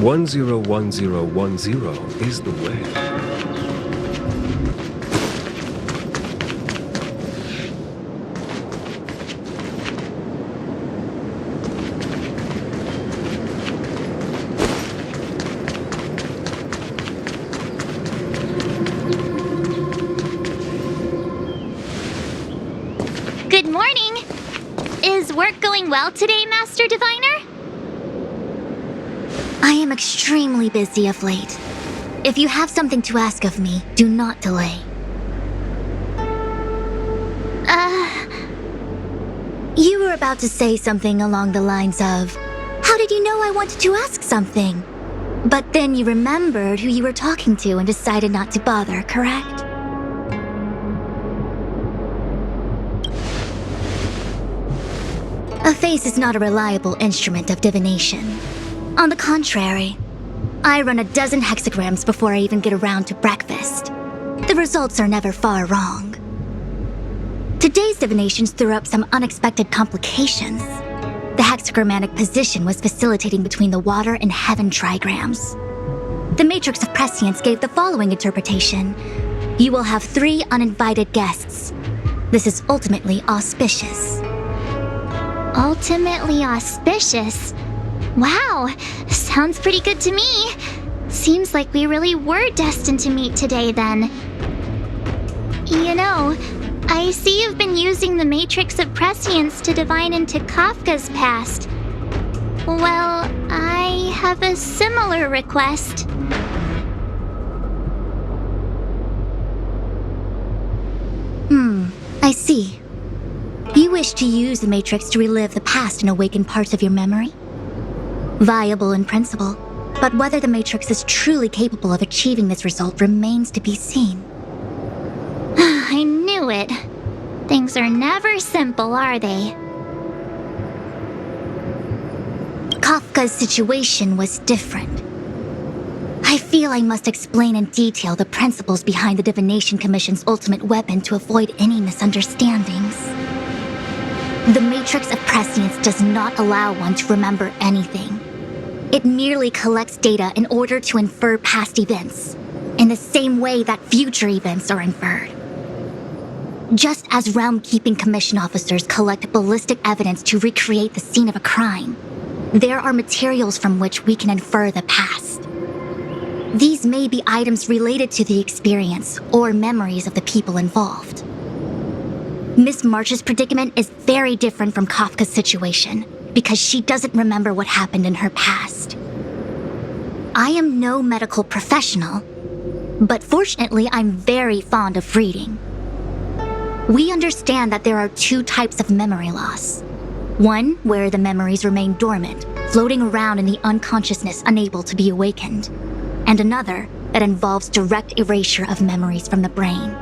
"101010 is the way." Good morning! Is work going well today, Master Diviner? I am extremely busy of late. If you have something to ask of me, do not delay. You were about to say something along the lines of, "How did you know I wanted to ask something?" But then you remembered who you were talking to and decided not to bother, correct? A face is not a reliable instrument of divination. On the contrary, I run a dozen hexagrams before I even get around to breakfast. The results are never far wrong. Today's divinations threw up some unexpected complications. The hexagrammatic position was facilitating between the water and heaven trigrams. The matrix of prescience gave the following interpretation. You will have 3 uninvited guests. This is ultimately auspicious. Ultimately auspicious? Wow, sounds pretty good to me. Seems like we really were destined to meet today then. You know, I see you've been using the Matrix of Prescience to divine into Kafka's past. Well, I have a similar request. I see. You wish to use the Matrix to relive the past and awaken parts of your memory? Viable in principle, but whether the Matrix is truly capable of achieving this result remains to be seen. I knew it. Things are never simple, are they? Kafka's situation was different. I feel I must explain in detail the principles behind the Divination Commission's ultimate weapon to avoid any misunderstandings. The Matrix of Prescience does not allow one to remember anything. It merely collects data in order to infer past events, in the same way that future events are inferred. Just as Realm-Keeping Commission officers collect ballistic evidence to recreate the scene of a crime, there are materials from which we can infer the past. These may be items related to the experience or memories of the people involved. Miss March's predicament is very different from Kafka's situation because she doesn't remember what happened in her past. I am no medical professional, but fortunately I'm very fond of reading. We understand that there are 2 types of memory loss. One where the memories remain dormant, floating around in the unconsciousness unable to be awakened, and another that involves direct erasure of memories from the brain.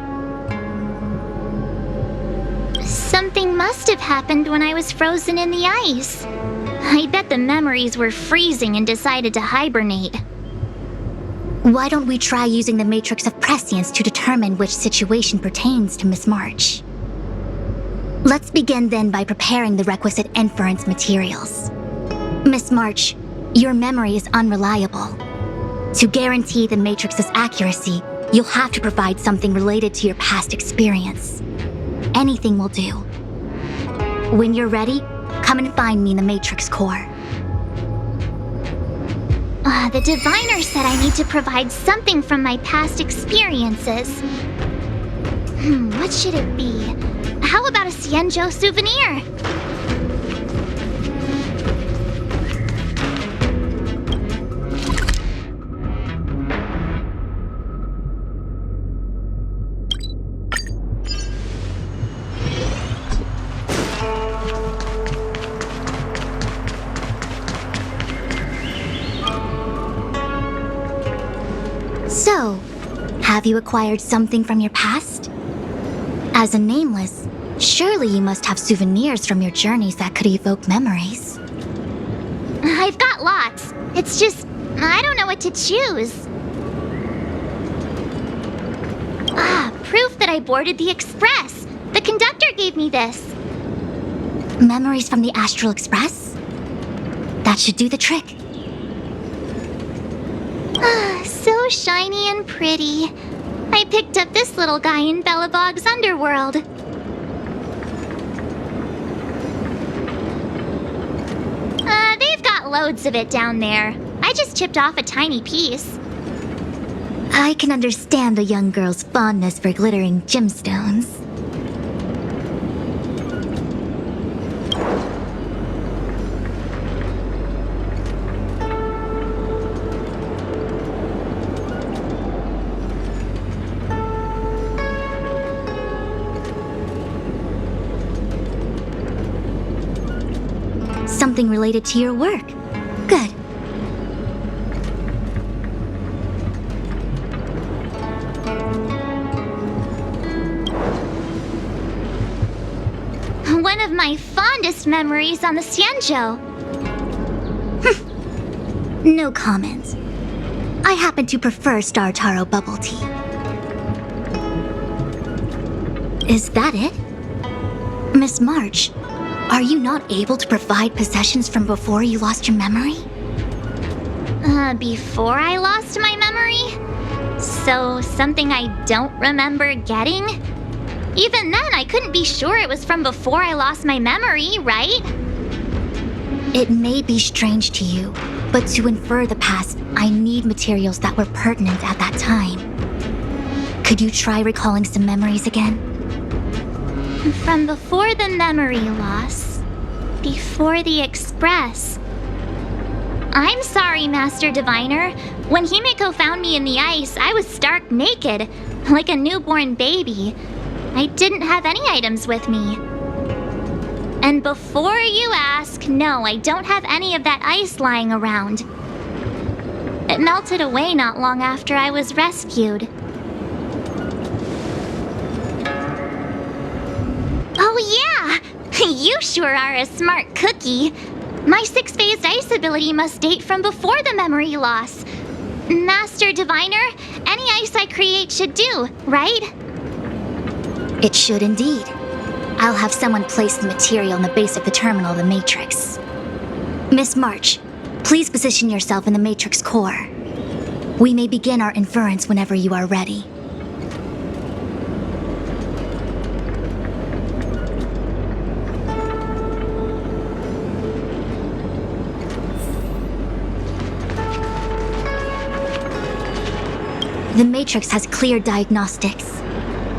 Something must have happened when I was frozen in the ice. I bet the memories were freezing and decided to hibernate. Why don't we try using the Matrix of Prescience to determine which situation pertains to Miss March? Let's begin then by preparing the requisite inference materials. Miss March, your memory is unreliable. To guarantee the Matrix's accuracy, you'll have to provide something related to your past experience. Anything will do. When you're ready, come and find me in the Matrix core. The diviner said I need to provide something from my past experiences. What should it be? How about a Xianzhou souvenir? So, have you acquired something from your past? As a nameless, surely you must have souvenirs from your journeys that could evoke memories. I've got lots. It's just, I don't know what to choose. Proof that I boarded the express. The conductor gave me this. Memories from the Astral Express? That should do the trick. So shiny and pretty. I picked up this little guy in Belobog's underworld. They've got loads of it down there. I just chipped off a tiny piece. I can understand the young girl's fondness for glittering gemstones. Something related to your work. Good. One of my fondest memories on the Xianzhou. No comment. I happen to prefer Star Taro bubble tea. Is that it? Miss March, are you not able to provide possessions from before you lost your memory? Before I lost my memory? So, something I don't remember getting? Even then, I couldn't be sure it was from before I lost my memory, right? It may be strange to you, but to infer the past, I need materials that were pertinent at that time. Could you try recalling some memories again? From before the memory loss. Before the express. I'm sorry, Master Diviner. When Himeko found me in the ice, I was stark naked, like a newborn baby. I didn't have any items with me. And before you ask, no, I don't have any of that ice lying around. It melted away not long after I was rescued. Oh yeah! You sure are a smart cookie. My six-phased ice ability must date from before the memory loss. Master Diviner, any ice I create should do, right? It should indeed. I'll have someone place the material in the base of the terminal of the Matrix. Miss March, please position yourself in the Matrix core. We may begin our inference whenever you are ready. The Matrix has clear diagnostics.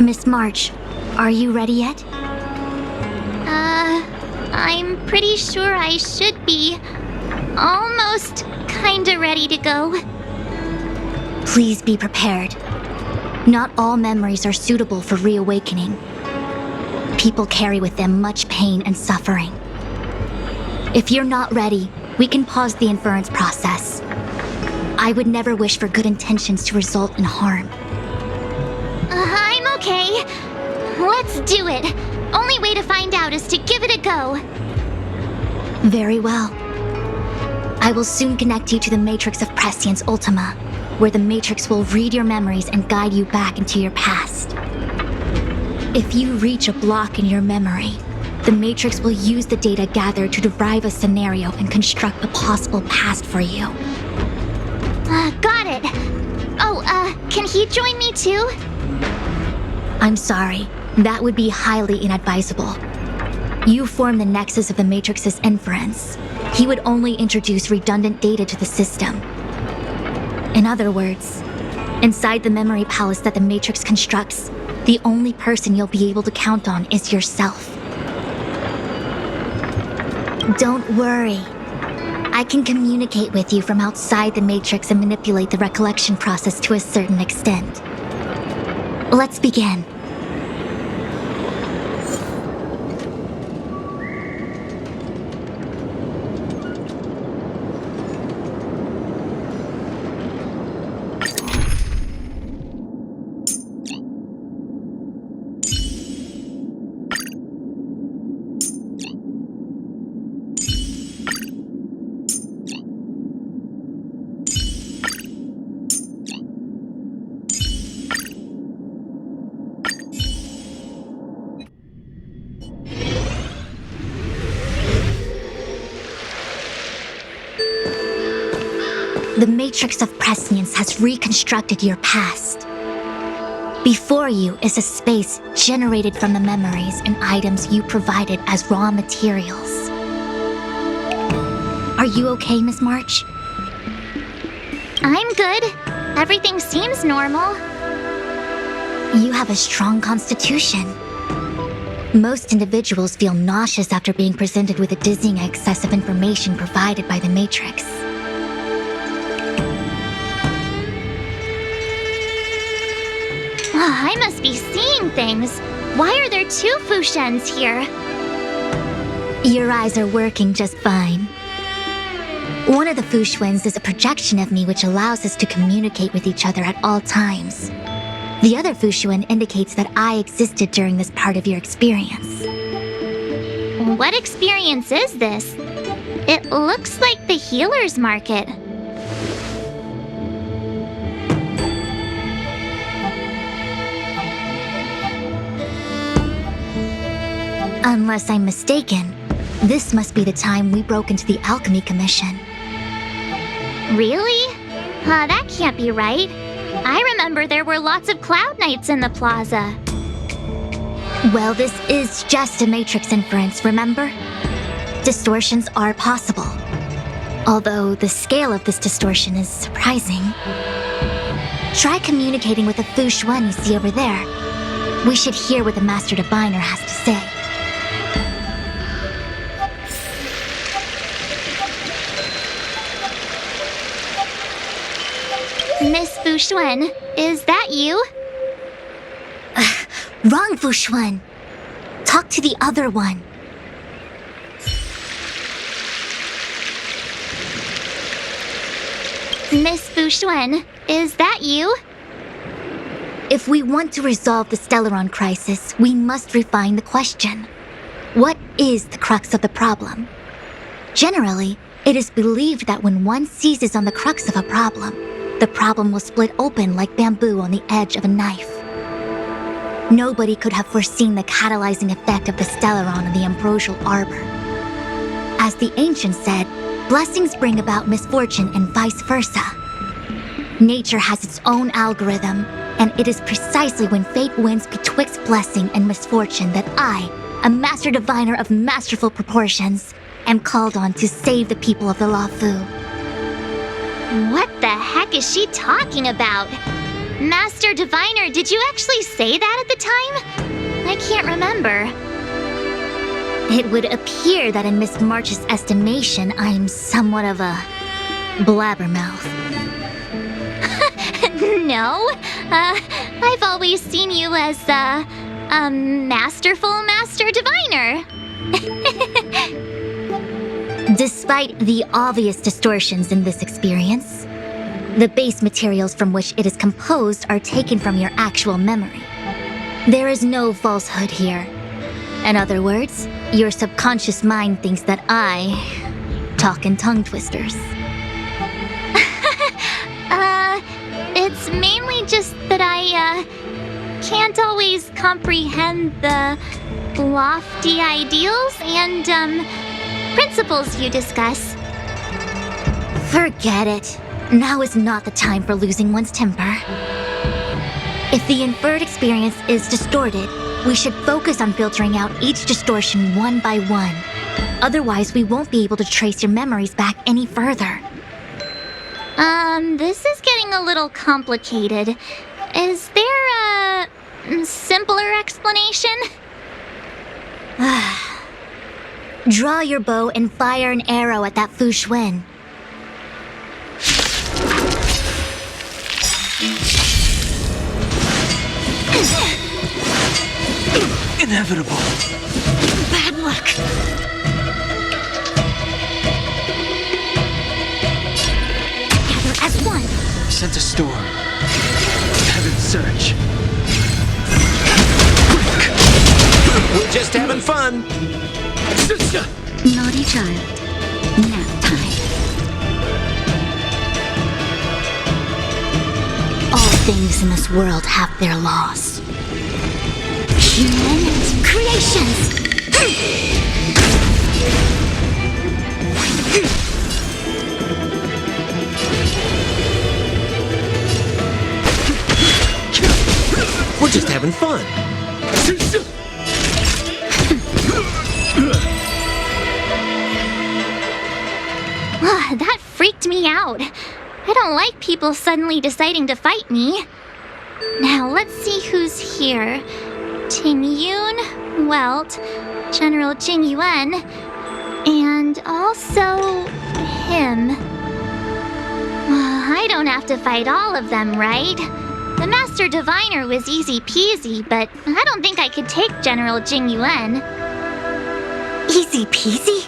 Miss March, are you ready yet? I'm pretty sure I should be. Almost kinda ready to go. Please be prepared. Not all memories are suitable for reawakening. People carry with them much pain and suffering. If you're not ready, we can pause the inference process. I would never wish for good intentions to result in harm. I'm okay. Let's do it. Only way to find out is to give it a go. Very well. I will soon connect you to the Matrix of Prescience Ultima, where the Matrix will read your memories and guide you back into your past. If you reach a block in your memory, the Matrix will use the data gathered to derive a scenario and construct a possible past for you. Got it. Oh, can he join me too? I'm sorry. That would be highly inadvisable. You form the nexus of the Matrix's inference. He would only introduce redundant data to the system. In other words, inside the memory palace that the Matrix constructs, the only person you'll be able to count on is yourself. Don't worry. I can communicate with you from outside the Matrix and manipulate the recollection process to a certain extent. Let's begin. The Matrix of Prescience has reconstructed your past. Before you is a space generated from the memories and items you provided as raw materials. Are you okay, Miss March? I'm good. Everything seems normal. You have a strong constitution. Most individuals feel nauseous after being presented with the dizzying excess of information provided by the Matrix. I must be seeing things. Why are there two Fushens here? Your eyes are working just fine. One of the Fushwens is a projection of me which allows us to communicate with each other at all times. The other Fushuen indicates that I existed during this part of your experience. What experience is this? It looks like the healer's market. Unless I'm mistaken, this must be the time we broke into the Alchemy Commission. Really? That can't be right. I remember there were lots of Cloud Knights in the plaza. Well, this is just a Matrix inference, remember? Distortions are possible. Although the scale of this distortion is surprising. Try communicating with the Fushuen you see over there. We should hear what the Master Diviner has to say. Miss Fushuen, is that you? Wrong, Fushuen. Talk to the other one. Miss Fushuen, is that you? If we want to resolve the Stellaron crisis, we must refine the question. What is the crux of the problem? Generally, it is believed that when one seizes on the crux of a problem, the problem will split open like bamboo on the edge of a knife. Nobody could have foreseen the catalyzing effect of the Stellaron on the ambrosial arbor. As the ancients said, blessings bring about misfortune and vice versa. Nature has its own algorithm, and it is precisely when fate wins betwixt blessing and misfortune that I, a master diviner of masterful proportions, am called on to save the people of the Lafu. What the heck is she talking about? Master Diviner, did you actually say that at the time? I can't remember. It would appear that in Miss March's estimation, I'm somewhat of a blabbermouth. No, I've always seen you as a masterful Master Diviner. Despite the obvious distortions in this experience, the base materials from which it is composed are taken from your actual memory. There is no falsehood here. In other words, your subconscious mind thinks that I talk in tongue twisters. It's mainly just that I can't always comprehend the lofty ideals and principles you discuss. Forget it. Now is not the time for losing one's temper. If the inferred experience is distorted, we should focus on filtering out each distortion one by one. Otherwise, we won't be able to trace your memories back any further. This is getting a little complicated. Is there a simpler explanation? Draw your bow and fire an arrow at that Fu Xuan. Inevitable. Bad luck. Together as one. Sense a storm. Heaven's search. We're just having fun. Naughty child. Nap time. All things in this world have their laws. Human creations! We're just having fun. That freaked me out. I don't like people suddenly deciding to fight me. Now, let's see who's here. Ting Yun, Welt, General Jing Yuan, and also him. I don't have to fight all of them, right? The Master Diviner was easy peasy, but I don't think I could take General Jing Yuan. Easy peasy?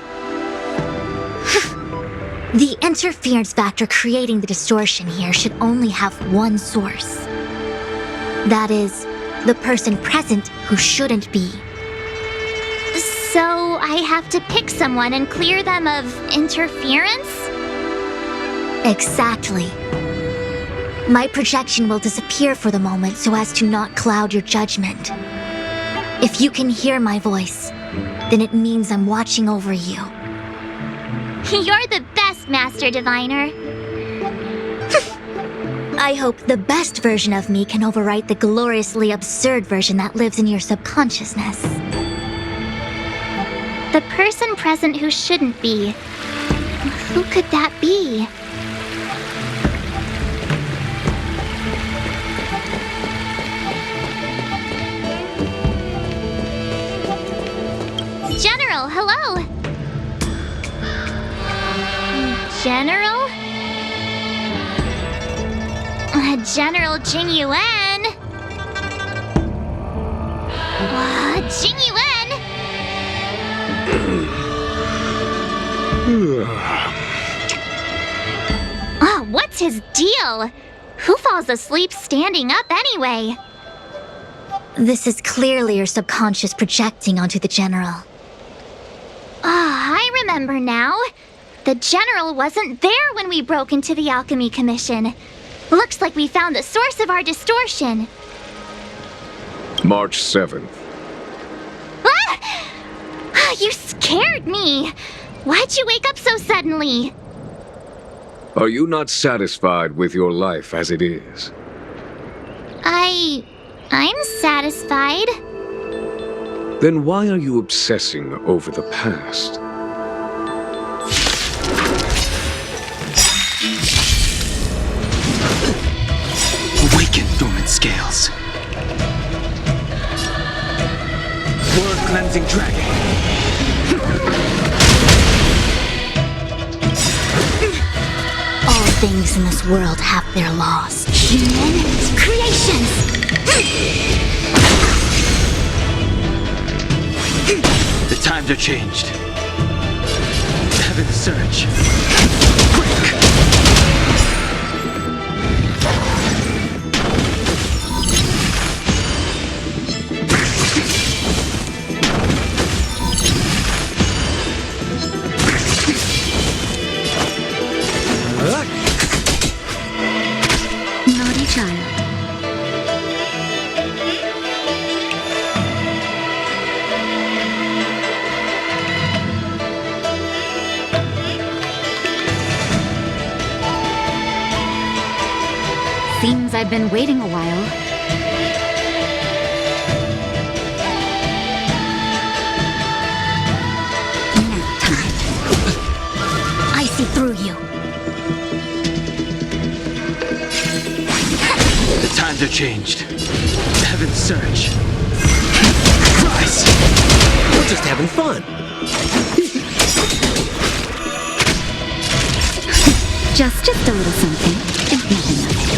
The interference factor creating the distortion here should only have one source. That is, the person present who shouldn't be. So I have to pick someone and clear them of interference? Exactly. My projection will disappear for the moment so as to not cloud your judgment. If you can hear my voice, then it means I'm watching over you. You're the best, Master Diviner. I hope the best version of me can overwrite the gloriously absurd version that lives in your subconsciousness. The person present who shouldn't be. Who could that be? General, hello! General? General Jing Yuan? Jing Yuan? What's his deal? Who falls asleep standing up anyway? This is clearly your subconscious projecting onto the General. I remember now. The General wasn't there when we broke into the Alchemy Commission. Looks like we found the source of our distortion. March 7th. You scared me! Why'd you wake up so suddenly? Are you not satisfied with your life as it is? I'm satisfied. Then why are you obsessing over the past? Awaken, dormant scales. Word cleansing dragon. All things in this world have their laws. Human creations! The times are changed. Heaven's search. Quick! Naughty child. I've been waiting a while. Now time. I see through you. The times are changed. Heaven's surge. Rise! We're just having fun. Just a little something. Think nothing of it.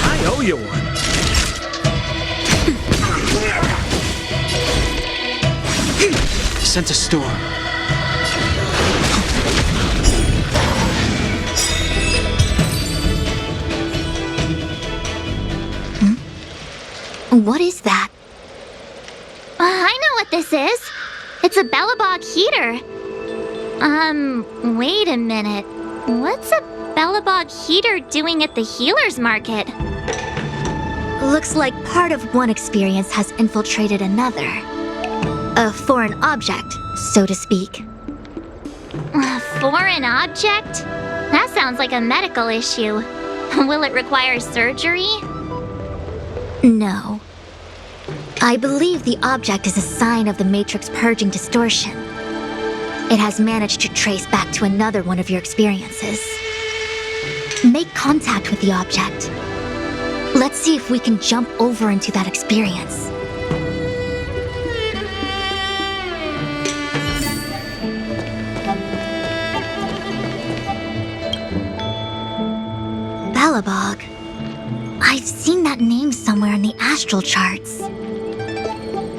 I owe you one. Sense a storm. What is that? I know what this is. It's a Bellabog heater. Wait a minute. What's a Bellabog heater doing at the healer's market? Looks like part of one experience has infiltrated another. A foreign object, so to speak. A foreign object? That sounds like a medical issue. Will it require surgery? No. I believe the object is a sign of the Matrix purging distortion. It has managed to trace back to another one of your experiences. Make contact with the object. Let's see if we can jump over into that experience. Bellabog. I've seen that name somewhere in the astral charts.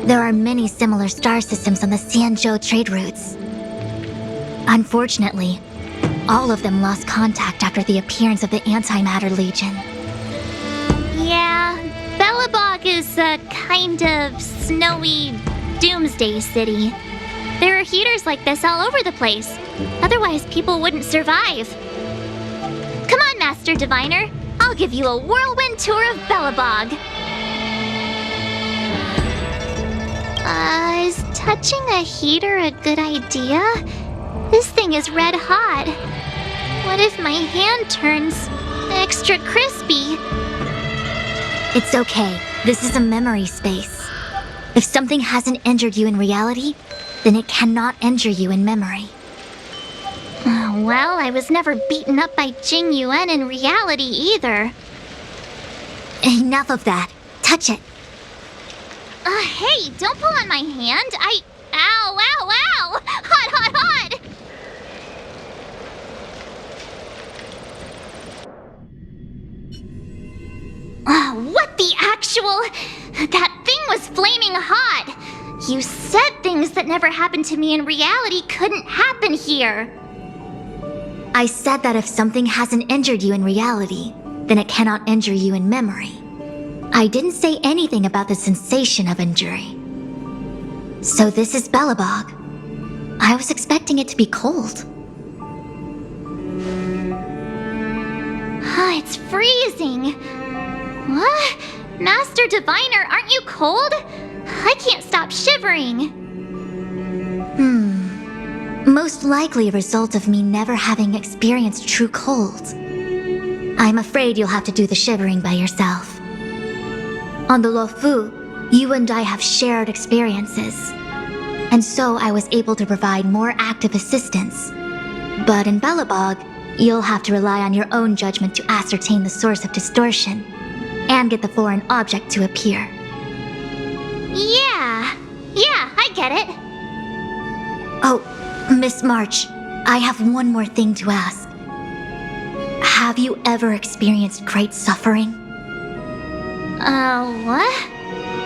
There are many similar star systems on the Sanzhou trade routes. Unfortunately, all of them lost contact after the appearance of the Antimatter Legion. Yeah, Bellabog is a kind of snowy doomsday city. There are heaters like this all over the place. Otherwise, people wouldn't survive. Come on, Master Diviner. I'll give you a whirlwind tour of Bellabog. Is touching a heater a good idea? This thing is red hot. What if my hand turns extra crispy? It's okay. This is a memory space. If something hasn't injured you in reality, then it cannot injure you in memory. Well, I was never beaten up by Jing Yuan in reality either. Enough of that. Touch it. Hey, don't pull on my hand. Ow, ow, ow! Hot, hot, hot! What the actual... That thing was flaming hot! You said things that never happened to me in reality couldn't happen here. I said that if something hasn't injured you in reality, then it cannot injure you in memory. I didn't say anything about the sensation of injury. So this is Bellabog. I was expecting it to be cold. It's freezing. What? Master Diviner, aren't you cold? I can't stop shivering. Most likely a result of me never having experienced true cold. I'm afraid you'll have to do the shivering by yourself. On the Luofu, you and I have shared experiences, and so I was able to provide more active assistance. But in Bellabog, you'll have to rely on your own judgment to ascertain the source of distortion, and get the foreign object to appear. Yeah, I get it. Oh, Miss March, I have one more thing to ask. Have you ever experienced great suffering? What?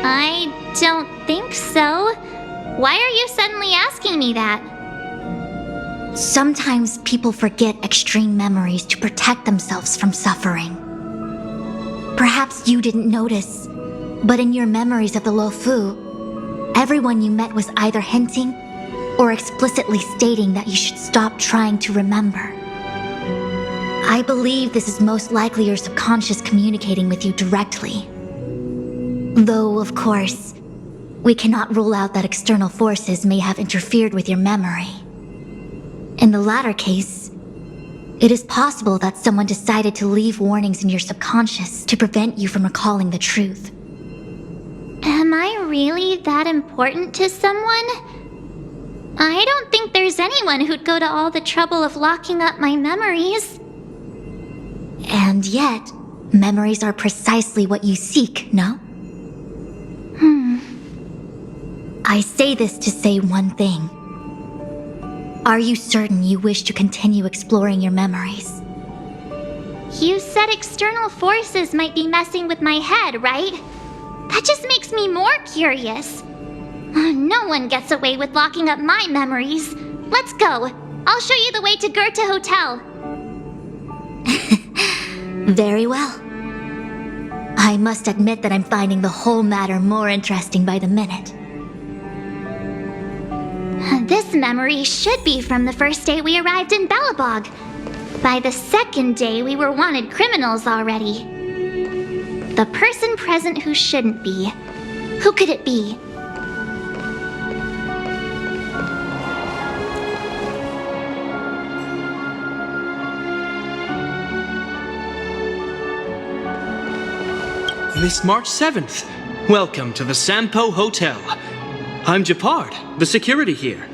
I don't think so. Why are you suddenly asking me that? Sometimes people forget extreme memories to protect themselves from suffering. Perhaps you didn't notice, but in your memories of the Luofu, everyone you met was either hinting or explicitly stating that you should stop trying to remember. I believe this is most likely your subconscious communicating with you directly. Though, of course, we cannot rule out that external forces may have interfered with your memory. In the latter case, It is possible that someone decided to leave warnings in your subconscious to prevent you from recalling the truth. Am I really that important to someone? I don't think there's anyone who'd go to all the trouble of locking up my memories. And yet, memories are precisely what you seek, no? I say this to say one thing. Are you certain you wish to continue exploring your memories? You said external forces might be messing with my head, right? That just makes me more curious. No one gets away with locking up my memories. Let's go. I'll show you the way to Goethe Hotel. Very well. I must admit that I'm finding the whole matter more interesting by the minute. This memory should be from the first day we arrived in Belobog. By the second day, we were wanted criminals already. The person present who shouldn't be. Who could it be? Miss March 7th. Welcome to the Sampo Hotel. I'm Japard, the security here.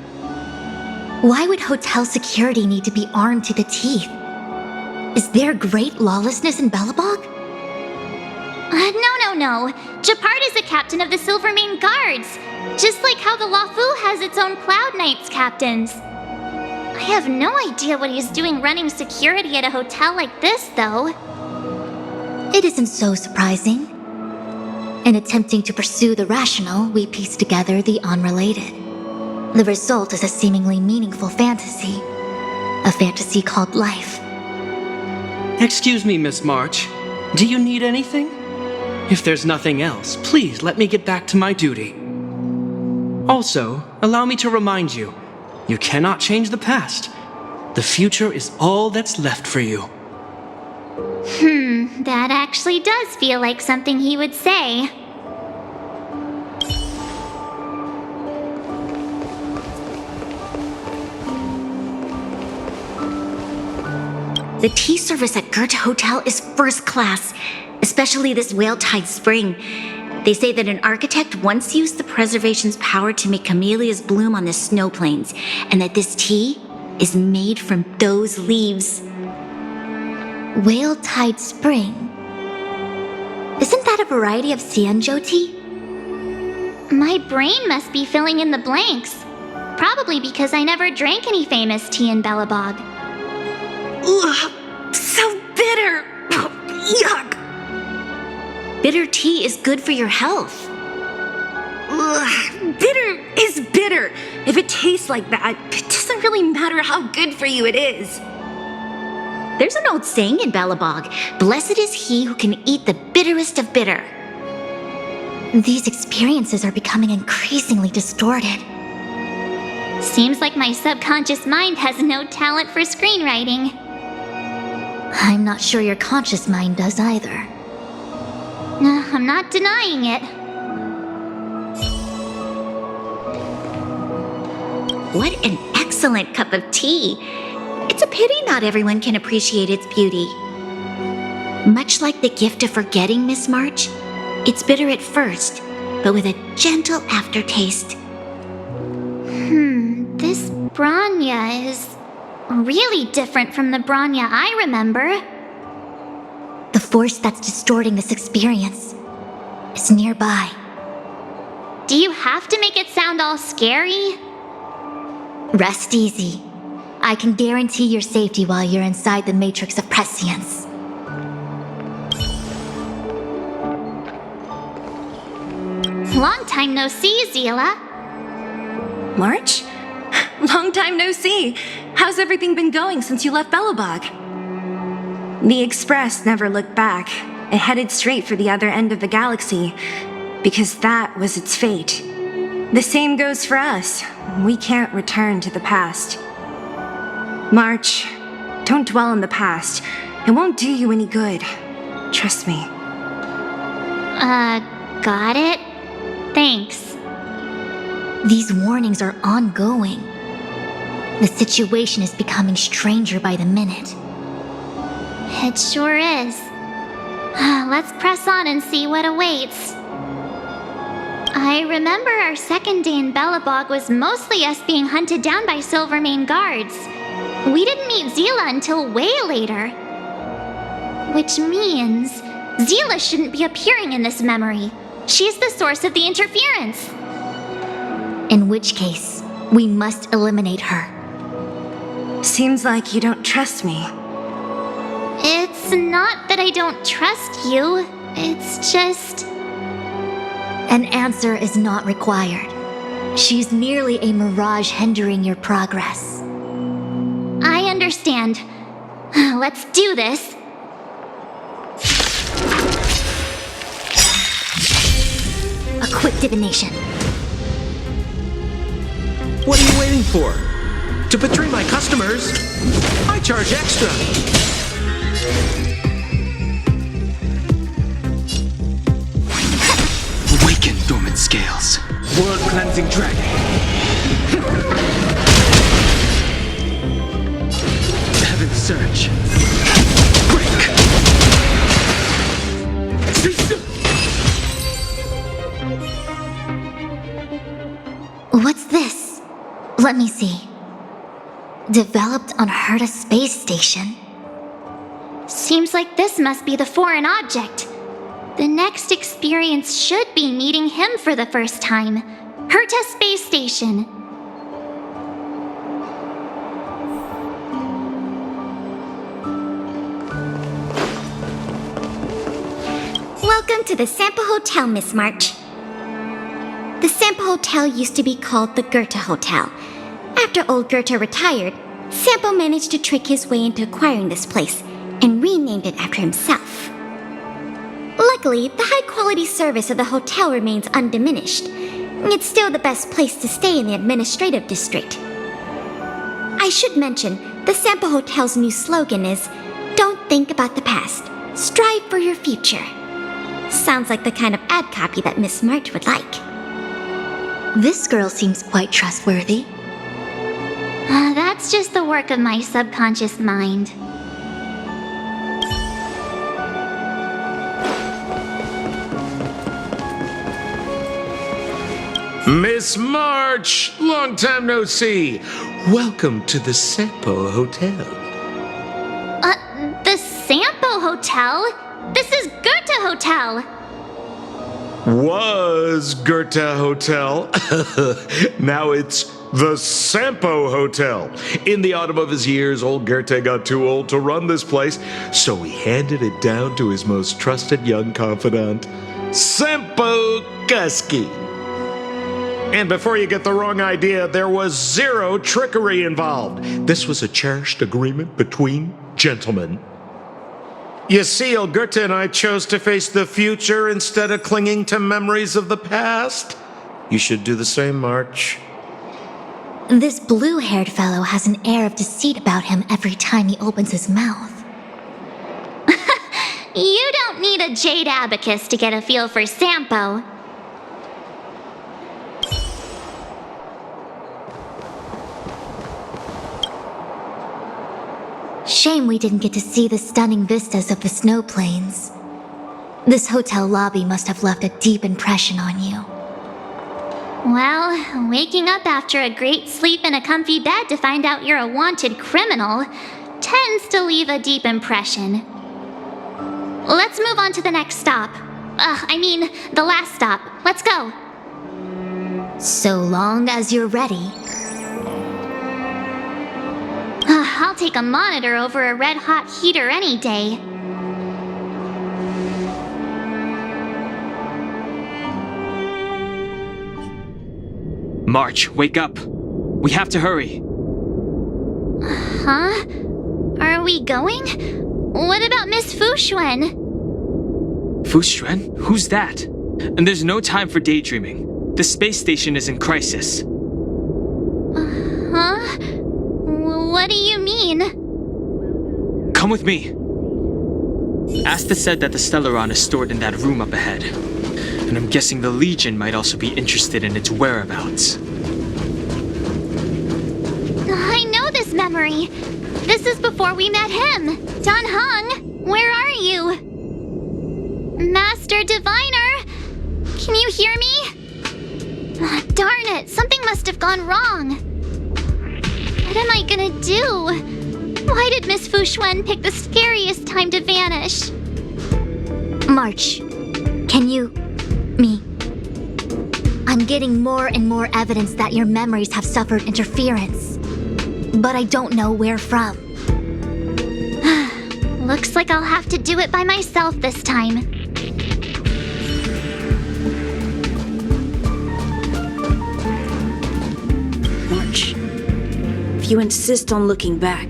Why would hotel security need to be armed to the teeth? Is there great lawlessness in Belobog? No. Japard is a captain of the Silvermane Guards. Just like how the Lafu has its own Cloud Knights captains. I have no idea what he's doing running security at a hotel like this, though. It isn't so surprising. In attempting to pursue the rational, we piece together the unrelated. The result is a seemingly meaningful fantasy. A fantasy called life. Excuse me, Miss March. Do you need anything? If there's nothing else, please let me get back to my duty. Also, allow me to remind you, you cannot change the past. The future is all that's left for you. That actually does feel like something he would say. The tea service at Goethe Hotel is first class, especially this Whale-Tide Spring. They say that an architect once used the preservation's power to make camellias bloom on the snow plains, and that this tea is made from those leaves. Whale-Tide Spring? Isn't that a variety of Xianzhou tea? My brain must be filling in the blanks. Probably because I never drank any famous tea in Belobog. Ugh, so bitter! Yuck! Bitter tea is good for your health. Ugh, bitter is bitter. If it tastes like that, it doesn't really matter how good for you it is. There's an old saying in Belobog, blessed is he who can eat the bitterest of bitter. These experiences are becoming increasingly distorted. Seems like my subconscious mind has no talent for screenwriting. I'm not sure your conscious mind does either. I'm not denying it. What an excellent cup of tea! It's a pity not everyone can appreciate its beauty. Much like the gift of forgetting, Miss March, it's bitter at first, but with a gentle aftertaste. This Branya is really different from the Branya I remember. The force that's distorting this experience is nearby. Do you have to make it sound all scary? Rest easy. I can guarantee your safety while you're inside the matrix of prescience. Long time no see, Zila. March? Long time no see. How's everything been going since you left Belobog? The Express never looked back. It headed straight for the other end of the galaxy, because that was its fate. The same goes for us. We can't return to the past. March, don't dwell on the past. It won't do you any good. Trust me. Got it? Thanks. These warnings are ongoing. The situation is becoming stranger by the minute. It sure is. Let's press on and see what awaits. I remember our second day in Belobog was mostly us being hunted down by Silvermane guards. We didn't meet Zila until way later. Which means Zila shouldn't be appearing in this memory. She's the source of the interference. In which case, we must eliminate her. Seems like you don't trust me. It's not that I don't trust you. It's just... An answer is not required. She's merely a mirage hindering your progress. I understand. Let's do this. A quick divination. What are you waiting for? To betray my customers? I charge extra. Awaken dormant scales. World cleansing dragon. Heaven's surge. Break. What's this? Let me see. Developed on Herta space station. Seems like this must be the foreign object. The next experience should be meeting him for the first time. Herta Space Station. Welcome to the Sampo Hotel, Miss March. The Sampo Hotel used to be called the Goethe Hotel. After old Goethe retired, Sampo managed to trick his way into acquiring this place and renamed it after himself. Luckily, the high-quality service of the hotel remains undiminished. It's still the best place to stay in the administrative district. I should mention, the Sampo Hotel's new slogan is, "Don't think about the past, strive for your future." Sounds like the kind of ad copy that Miss March would like. This girl seems quite trustworthy. That's just the work of my subconscious mind. Miss March! Long time no see. Welcome to the Sampo Hotel. The Sampo Hotel? This is Goethe Hotel! Was Goethe Hotel. Now it's the Sampo Hotel. In the autumn of his years, old Goethe got too old to run this place, so he handed it down to his most trusted young confidant, Sampo Kuski. And before you get the wrong idea, there was zero trickery involved. This was a cherished agreement between gentlemen. You see, old Goethe and I chose to face the future instead of clinging to memories of the past. You should do the same, March. This blue-haired fellow has an air of deceit about him every time he opens his mouth. You don't need a jade abacus to get a feel for Sampo. Shame we didn't get to see the stunning vistas of the snow plains. This hotel lobby must have left a deep impression on you. Well, waking up after a great sleep in a comfy bed to find out you're a wanted criminal tends to leave a deep impression. Let's move on to the next stop. The last stop. Let's go. So long as you're ready. I'll take a monitor over a red-hot heater any day. March, wake up. We have to hurry. Huh? Are we going? What about Miss Fushuen? Fushuen? Who's that? And there's no time for daydreaming. The space station is in crisis. Huh? What do you mean? Come with me. Asta said that the Stellaron is stored in that room up ahead. And I'm guessing the Legion might also be interested in its whereabouts. I know this memory. This is before we met him, Don Hung. Where are you? Master Diviner? Can you hear me? Darn it, something must have gone wrong. What am I gonna do? Why did Miss Fushuen pick the scariest time to vanish? March, can you... me? I'm getting more and more evidence that your memories have suffered interference. But I don't know where from. Looks like I'll have to do it by myself this time. March, if you insist on looking back,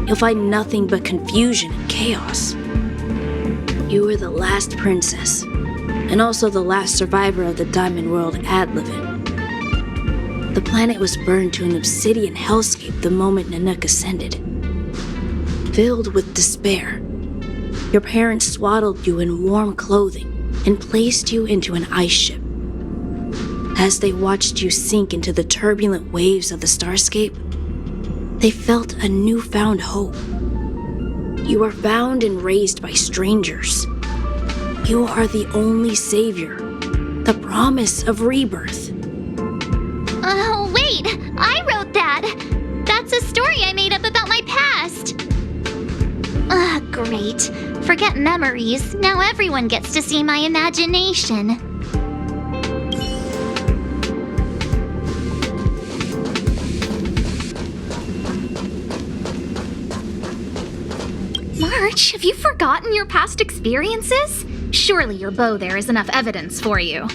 you'll find nothing but confusion and chaos. You were the last princess, and also the last survivor of the Diamond World Adlevin. The planet was burned to an obsidian hellscape the moment Nanook ascended. Filled with despair, your parents swaddled you in warm clothing and placed you into an ice ship. As they watched you sink into the turbulent waves of the starscape, they felt a newfound hope. You were found and raised by strangers. You are the only savior, the promise of rebirth. Oh, wait! I wrote that! That's a story I made up about my past! Great. Forget memories. Now everyone gets to see my imagination. March, have you forgotten your past experiences? Surely your bow there is enough evidence for you.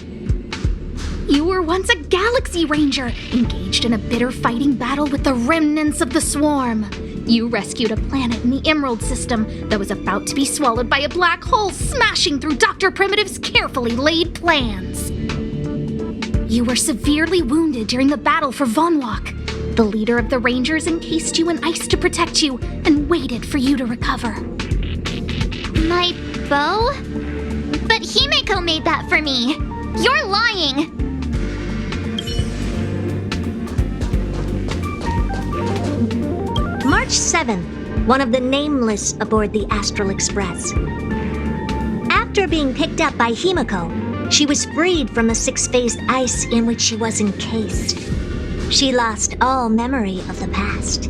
You were once a Galaxy Ranger, engaged in a bitter fighting battle with the remnants of the Swarm. You rescued a planet in the Emerald System that was about to be swallowed by a black hole, smashing through Dr. Primitive's carefully laid plans. You were severely wounded during the battle for Vonwalk. The leader of the Rangers encased you in ice to protect you and waited for you to recover. My bow? But Himeko made that for me. You're lying! March 7th, one of the nameless aboard the Astral Express. After being picked up by Himeko, she was freed from the six-phased ice in which she was encased. She lost all memory of the past.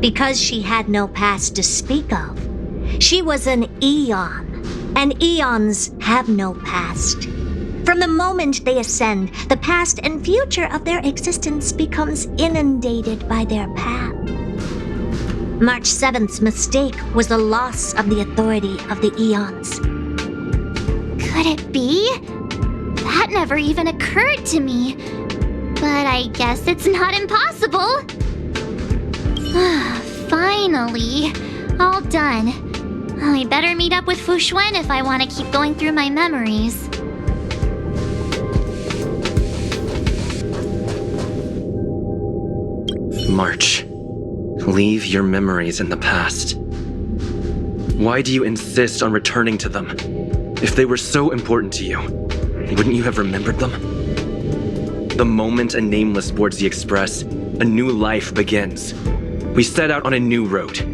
Because she had no past to speak of, she was an Eon, and Eons have no past. From the moment they ascend, the past and future of their existence becomes inundated by their path. March 7th's mistake was the loss of the authority of the Eons. Could it be? That never even occurred to me. But I guess it's not impossible. Finally. All done. I better meet up with Fushuen if I want to keep going through my memories. March, leave your memories in the past. Why do you insist on returning to them? If they were so important to you, wouldn't you have remembered them? The moment a nameless boards the Express, a new life begins. We set out on a new road,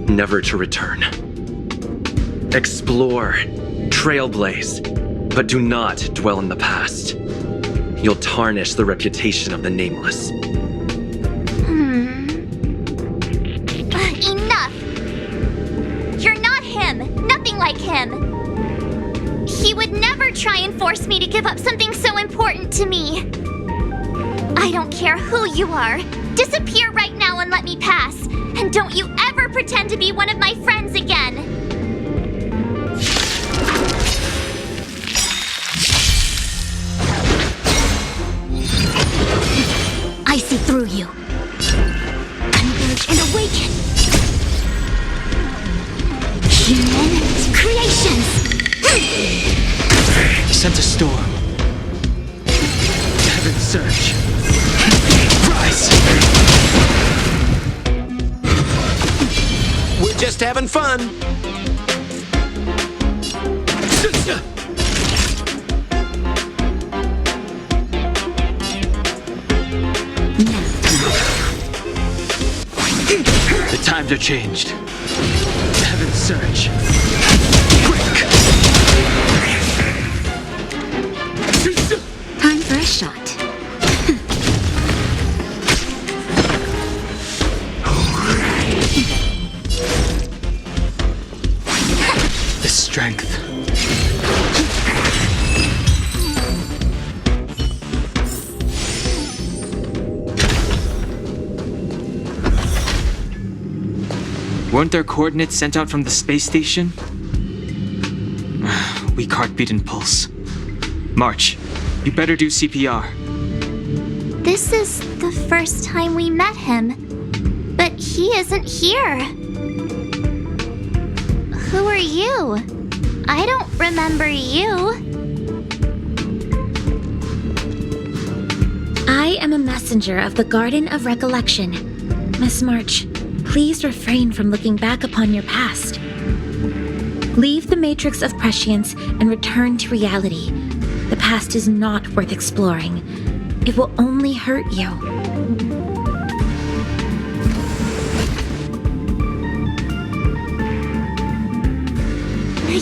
never to return. Explore, trailblaze, but do not dwell in the past. You'll tarnish the reputation of the nameless. Enough! You're not him! Nothing like him! He would never try and force me to give up something so important to me. I don't care who you are. Disappear right now and let me pass. And don't you ever pretend to be one of my friends again. I see through you. Converge and awaken. Human creations. Sense a storm. Heaven surge. Rise! We're just having fun. The times are changed. Heaven Heaven's Search. Quick! Time for a shot. The strength. Weren't there coordinates sent out from the space station? Weak heartbeat and pulse. March, you better do CPR. This is the first time we met him, but he isn't here. Who are you? I don't remember you. I am a messenger of the Garden of Recollection. Miss March, please refrain from looking back upon your past. Leave the matrix of prescience and return to reality. The past is not worth exploring. It will only hurt you.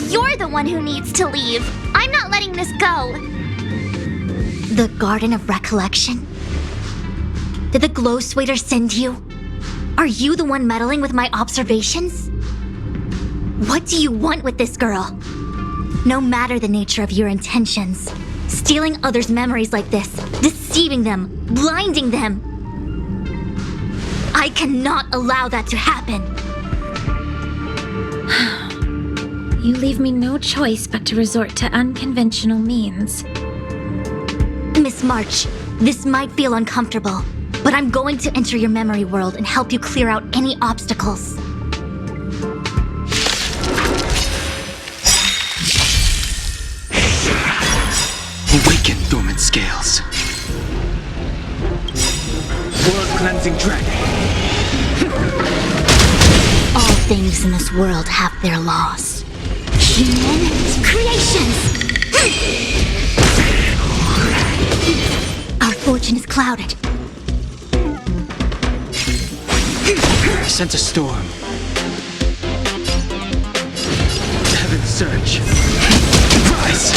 You're the one who needs to leave. I'm not letting this go. The Garden of Recollection? Did the Glow Swader send you? Are you the one meddling with my observations? What do you want with this girl? No matter the nature of your intentions, stealing others' memories like this, deceiving them, blinding them, I cannot allow that to happen. You leave me no choice but to resort to unconventional means. Miss March, this might feel uncomfortable, but I'm going to enter your memory world and help you clear out any obstacles. Awaken, dormant scales. World-cleansing dragon. All things in this world have their laws. Human creations! Our fortune is clouded. I sent a storm. Heaven's Search. Rise!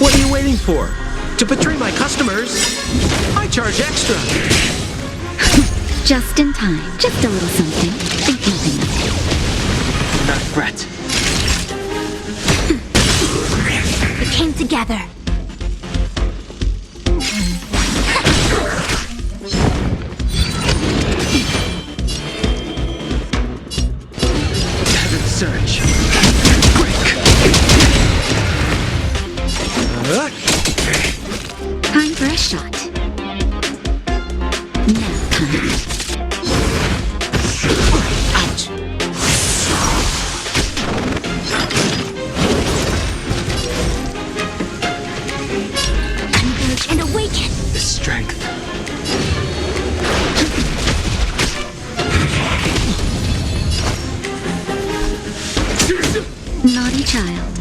What are you waiting for? To betray my customers? I charge extra. Just in time. Just a little something. Think nothing of it. Not a threat. We came together. Heaven's Search. Quick! Time for a shot. Now time. Ouch. Converge and awaken. The strength. Naughty child.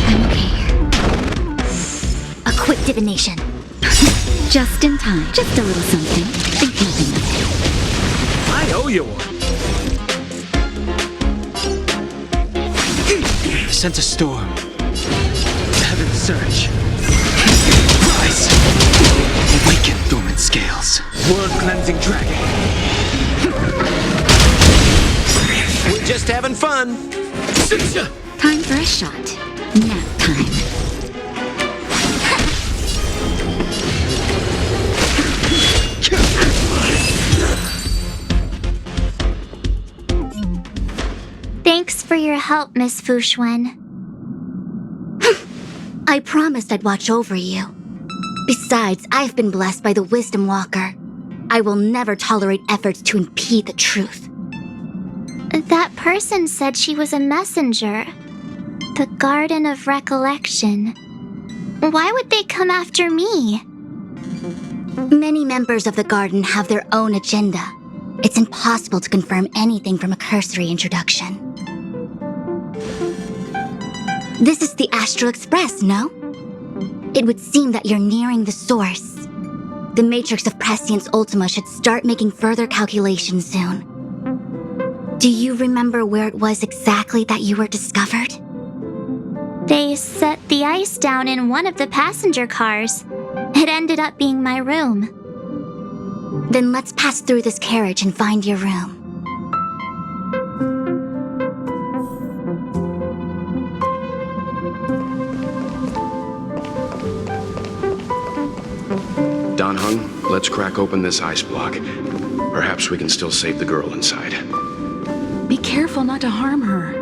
I'm okay. A quick divination. Just in time. Just a little something. Think nothing of it. I owe you one. I sent a storm. Heaven's Search. Rise! Awaken, dormant scales. World-cleansing dragon. We're just having fun. Time for a shot. Nap time. Thanks for your help, Miss Fushuen. I promised I'd watch over you. Besides, I've been blessed by the Wisdom Walker. I will never tolerate efforts to impede the truth. That person said she was a messenger. The Garden of Recollection. Why would they come after me? Many members of the Garden have their own agenda. It's impossible to confirm anything from a cursory introduction. This is the Astral Express, no? It would seem that you're nearing the source. The matrix of Prescience Ultima should start making further calculations soon. Do you remember where it was exactly that you were discovered? They set the ice down in one of the passenger cars. It ended up being my room. Then let's pass through this carriage and find your room. Don Hung, let's crack open this ice block. Perhaps we can still save the girl inside. Be careful not to harm her.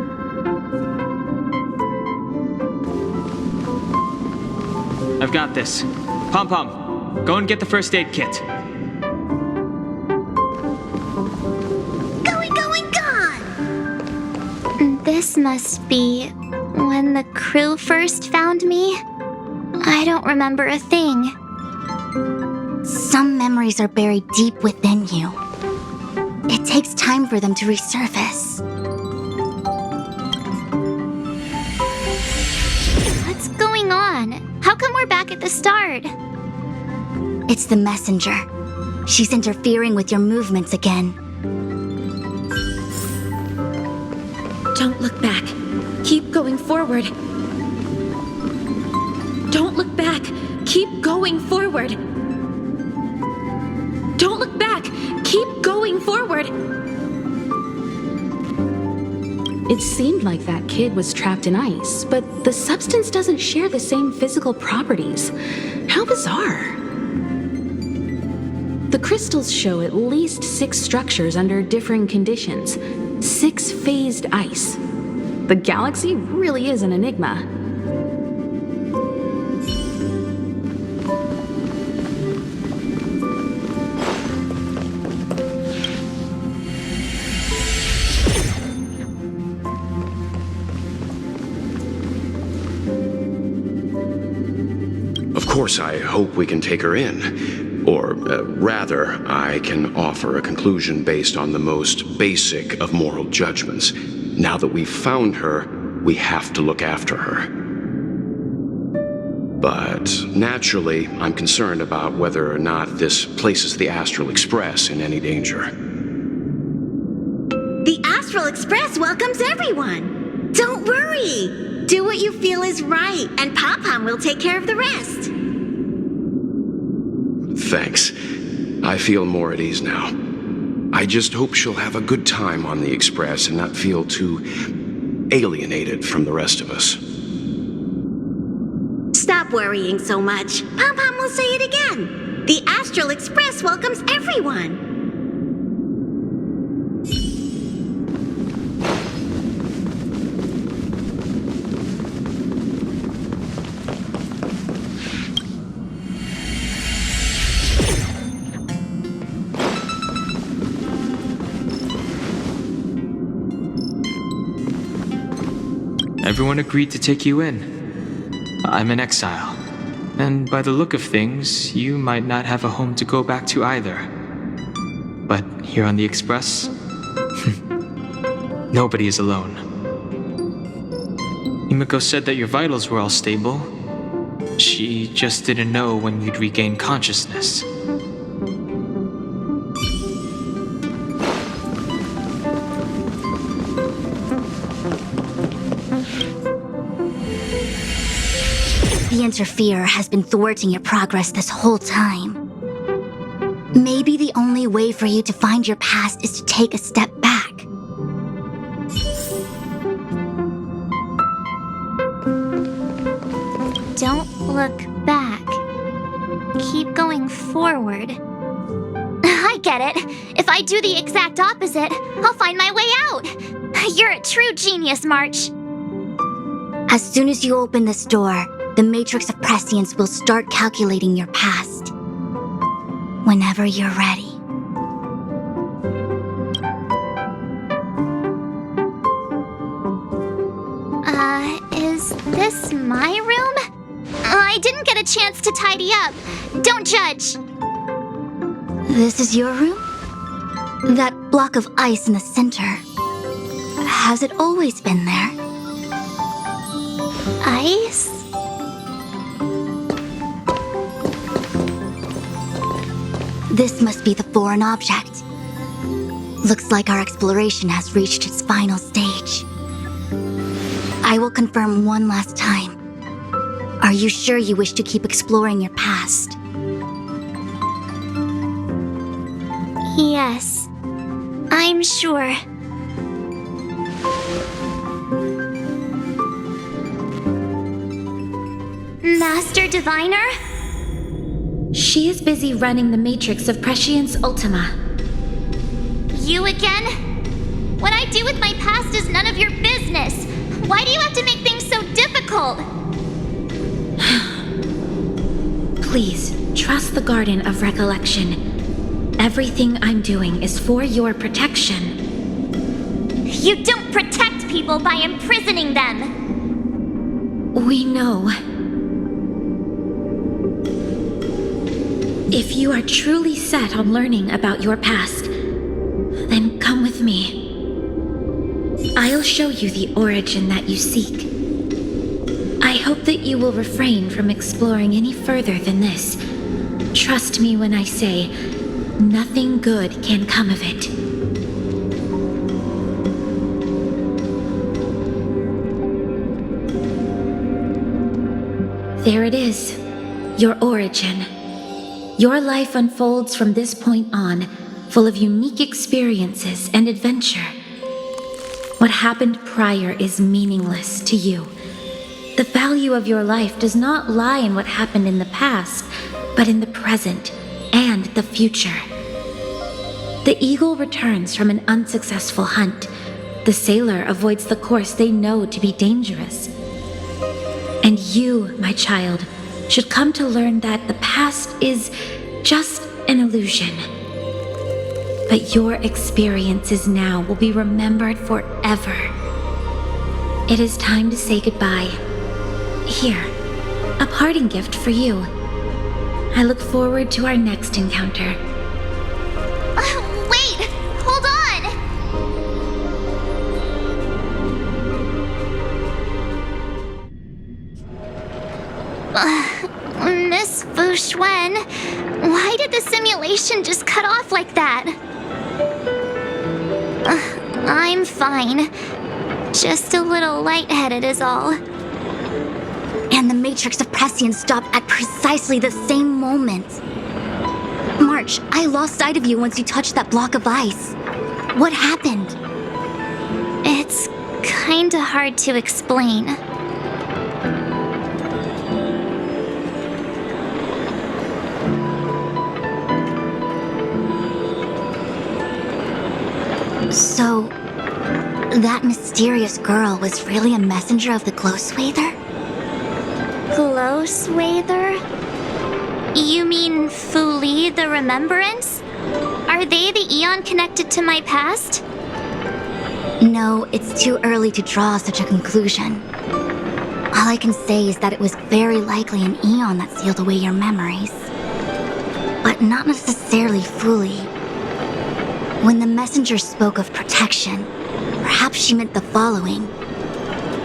I've got this. Pom Pom, go and get the first aid kit. This must be when the crew first found me. I don't remember a thing. Some memories are buried deep within you. It takes time for them to resurface. What's going on? How come we're back at the start? It's the messenger. She's interfering with your movements again. Don't look back. Keep going forward. Don't look back. Keep going forward. Don't look back. Keep going forward. It seemed like that kid was trapped in ice, but the substance doesn't share the same physical properties. How bizarre. The crystals show at least 6 structures under differing conditions. 6 phased ice. The galaxy really is an enigma. Of course, I hope we can take her in. Or, rather, I can offer a conclusion based on the most basic of moral judgments. Now that we've found her, we have to look after her. But naturally, I'm concerned about whether or not this places the Astral Express in any danger. The Astral Express welcomes everyone. Don't worry. Do what you feel is right, and Pop-Pom will take care of the rest. Thanks. I feel more at ease now. I just hope she'll have a good time on the Express and not feel too alienated from the rest of us. Stop worrying so much. Pom-Pom will say it again. The Astral Express welcomes everyone. Everyone agreed to take you in. I'm in exile. And by the look of things, you might not have a home to go back to either. But here on the Express, nobody is alone. Himiko said that your vitals were all stable. She just didn't know when you'd regain consciousness. The Interferer has been thwarting your progress this whole time. Maybe the only way for you to find your past is to take a step back. Don't look back. Keep going forward. I get it. If I do the exact opposite, I'll find my way out. You're a true genius, March. As soon as you open this door, the Matrix of Prescience will start calculating your past. Whenever you're ready. Is this my room? I didn't get a chance to tidy up. Don't judge. This is your room? That block of ice in the center. Has it always been there? Ice? This must be the foreign object. Looks like our exploration has reached its final stage. I will confirm one last time. Are you sure you wish to keep exploring your past? Yes, I'm sure. Master Diviner? She is busy running the matrix of Prescience Ultima. You again? What I do with my past is none of your business. Why do you have to make things so difficult? Please, trust the Garden of Recollection. Everything I'm doing is for your protection. You don't protect people by imprisoning them. We know. If you are truly set on learning about your past, then come with me. I'll show you the origin that you seek. I hope that you will refrain from exploring any further than this. Trust me when I say, nothing good can come of it. There it is, your origin. Your life unfolds from this point on, full of unique experiences and adventure. What happened prior is meaningless to you. The value of your life does not lie in what happened in the past, but in the present and the future. The eagle returns from an unsuccessful hunt. The sailor avoids the course they know to be dangerous. And you, my child, should come to learn that the past is just an illusion. But your experiences now will be remembered forever. It is time to say goodbye. Here, a parting gift for you. I look forward to our next encounter. Wait! Hold on! Miss Fu Xuan, why did the simulation just cut off like that? I'm fine. Just a little lightheaded is all. And the Matrix of Prescience stopped at precisely the same moment. March, I lost sight of you once you touched that block of ice. What happened? It's kinda hard to explain. So, that mysterious girl was really a messenger of the Glow Swather? Glow Swather? You mean Fu Li, the Remembrance? Are they the Eon connected to my past? No, it's too early to draw such a conclusion. All I can say is that it was very likely an Eon that sealed away your memories. But not necessarily Fu Li. When the messenger spoke of protection, perhaps she meant the following.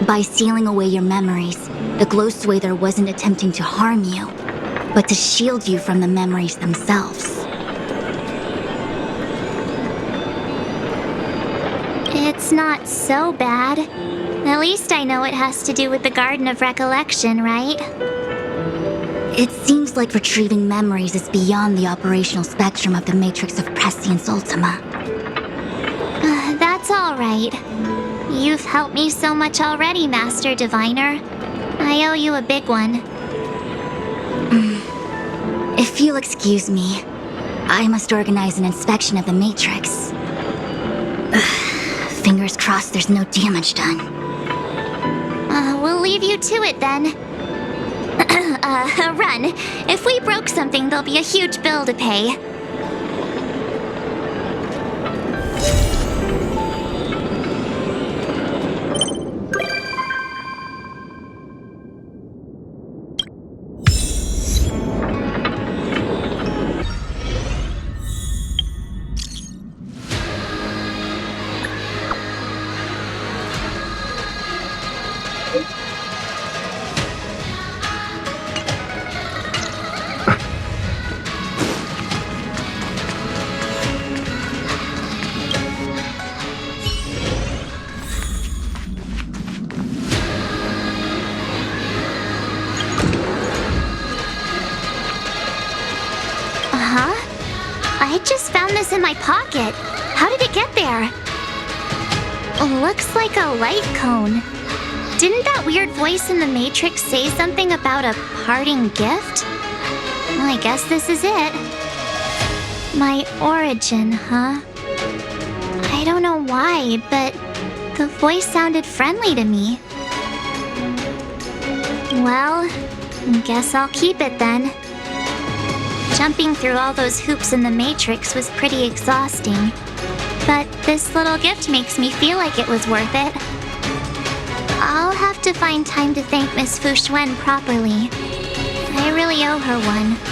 By sealing away your memories, the Glow Swather wasn't attempting to harm you, but to shield you from the memories themselves. It's not so bad. At least I know it has to do with the Garden of Recollection, right? It seems like retrieving memories is beyond the operational spectrum of the Matrix of Prescience Ultima. That's all right. You've helped me so much already, Master Diviner. I owe you a big one. If you'll excuse me, I must organize an inspection of the Matrix. Fingers crossed there's no damage done. We'll leave you to it then. Run. If we broke something, there'll be a huge bill to pay. in my pocket. How did it get there? Looks like a light cone. Didn't that weird voice in the Matrix say something about a parting gift? Well, I guess this is it. My origin, huh? I don't know why, but the voice sounded friendly to me. Well, guess I'll keep it then. Jumping through all those hoops in the Matrix was pretty exhausting, but this little gift makes me feel like it was worth it. I'll have to find time to thank Miss Fu Xuan properly. I really owe her one.